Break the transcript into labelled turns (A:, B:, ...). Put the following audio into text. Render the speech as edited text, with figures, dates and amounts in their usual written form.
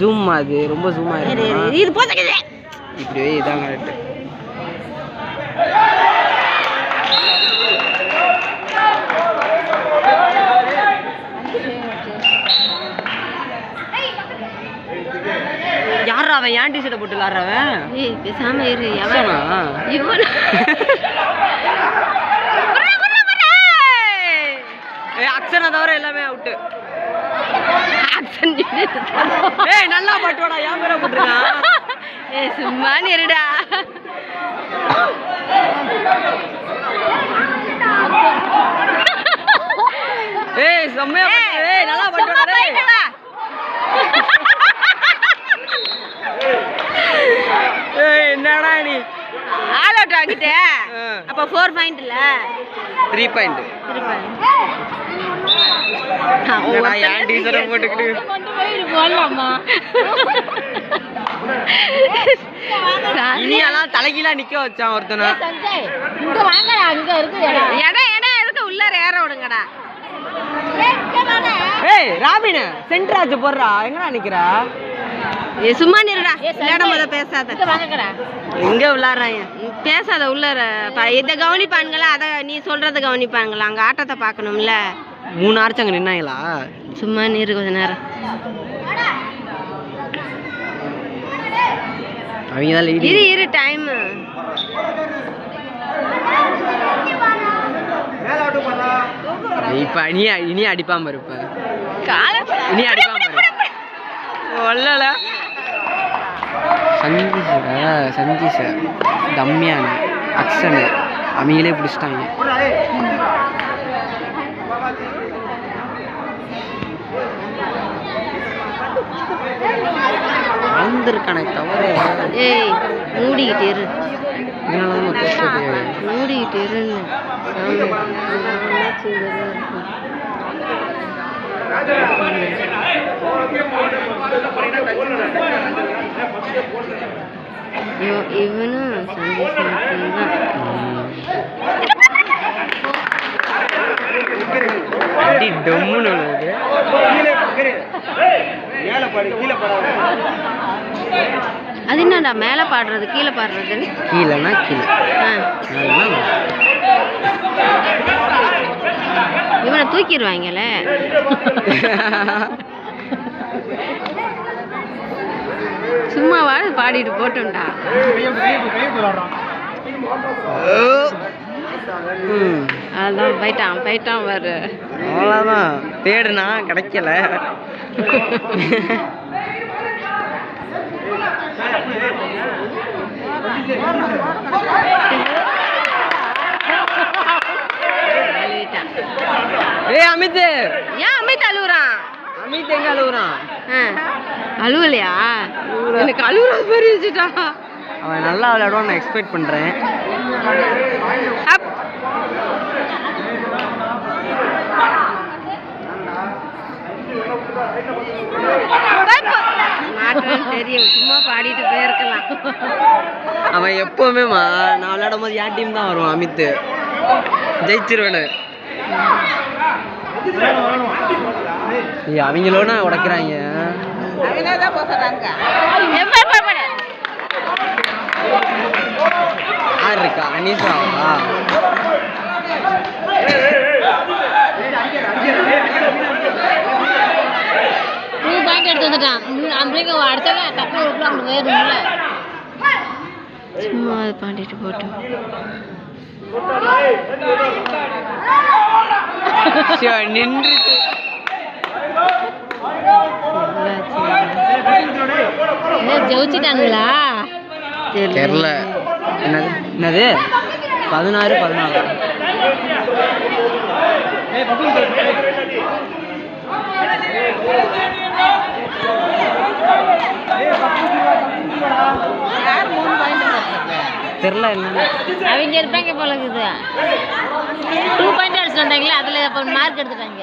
A: Zoom அது ரொம்ப zoom ஆயிருக்கு.
B: இது போதக்குது.
A: இப்படியே இதான் கரெக்ட். யாரா அவன் ஏன் டி-ஷர்ட் போட்டு விளாடுறவன்?
B: ஏய் பேசாம இரு. எவனா? இவனா?
A: அக்ஷனை தவிர எல்லாமே அவுட்டு.
B: ஆக்சன்
A: ஏய் நல்லா பாட்டுவாடா, ஏன் பேரை போட்டுருக்கான்?
B: ஏய் சும்மா இருடா.
A: ஏய் செம்மையா பாட்டு. ஏய் நல்லா பாட்டுவாடா டேய். ஏய் என்னடா நீ
B: ஆல் அவுட் ஆகிட்டே. அப்ப 4 பாயிண்ட் இல்ல
A: 3 பாயிண்ட். என்னடா ஏன் டி-ஷர்ட் போட்டுக்கிட்டு
B: கொண்டு போய் போடலாமா?
A: இனியெல்லாம் தலைகீழா நிக்க வச்சான் ஒருத்தனை.
B: சஞ்சய் இங்க வாங்கடா, அங்க இருக்கு இடம். இடம் இருக்கு, உள்ளார ஏற விடுங்கடா.
A: ஏய் ராபின் சென்ட்ராஜ் போடுறா, எங்கடா நிக்கிறா?
B: ஏய் சும்மா நிறுடா, விளையாட முத பேசாத. இங்க வாங்கடா.
A: எங்க விளையாடுறாங்க?
B: பேசாத, உள்ளார இத கவனிப்பானுங்களா? அத நீ சொல்றத கவனிப்பானுங்களா? அங்க ஆட்டத்தை பார்க்கணும்ல.
A: 3 ஆர்ச் அங்க நின்னாங்களா?
B: சும்மா நிறு கொஞ்ச நேரம்.
A: அவங்க தான் லீடிங்.
B: இரு டைம்.
A: இப்ப இனி அடிப்பாம இருப்ப. இனி அடிப்பாம இரு. ஒல்லல சந்தீஷ தம்மியான அக்ஷன் அவங்களே பிடிச்சிட்டாங்க. வாழ்ந்திருக்கானே தவிர.
B: ஏய் மூடிக்கிட்டு இரு.
A: இதனால பேசுறது.
B: மூடிக்கிட்டு இருன்னு இவனும்
A: அடி டம்முன்னு
B: அது என்னடா மேல பாடுறது கீழே பாடுறது?
A: கீழேனா கீழே,
B: இவனை தூக்கிடுவாங்கல்ல. சும்மா வாழ பாடிட்டு போட்டோம்டா. அதான் போயிட்டான் வரு.
A: அவ்வளோதான், தேடுனா கிடைக்கல. ஏய் அமித்,
B: ஏன் அமித் அழுவுறான்?
A: அமித் எங்க அழுவுறான்?
B: அழுவலையா? எனக்கு அழுவுறது மாதிரி இருந்துச்சுட்டா.
A: அவன் நல்லா விளையாடுவான், நான் எக்ஸ்பெக்ட் பண்றேன்.
B: தெரியும், சும்மா பாடிட்டு போயிருக்கலாம்.
A: அவன் எப்பவுமே நான் விளையாடும் போது என் டீம் தான் வருவான். அமித் ஜெயிச்சிருவேன்னு. அவங்களோட உடைக்கிறாங்க. யார் இருக்கா? அனிஷாவா?
B: எடுத்து வந்துட்டான். அடுத்தவன் டக்குனு ஒரு அங்கே போயிடணும்ல. சும்மா அதை பாண்டிட்டு போட்டோம்.
A: நின்றுட்டு
B: ஜெயிச்சிட்டானுங்களா
A: தெரியல. என்னது 16-14. தெரியல என்ன
B: அவங்க இருப்பாங்க போல இருக்குது. 2 பாயிண்ட் அடிச்சுட்டு வந்தாங்களே, அதில் இப்போ மார்க் எடுத்துட்டாங்க.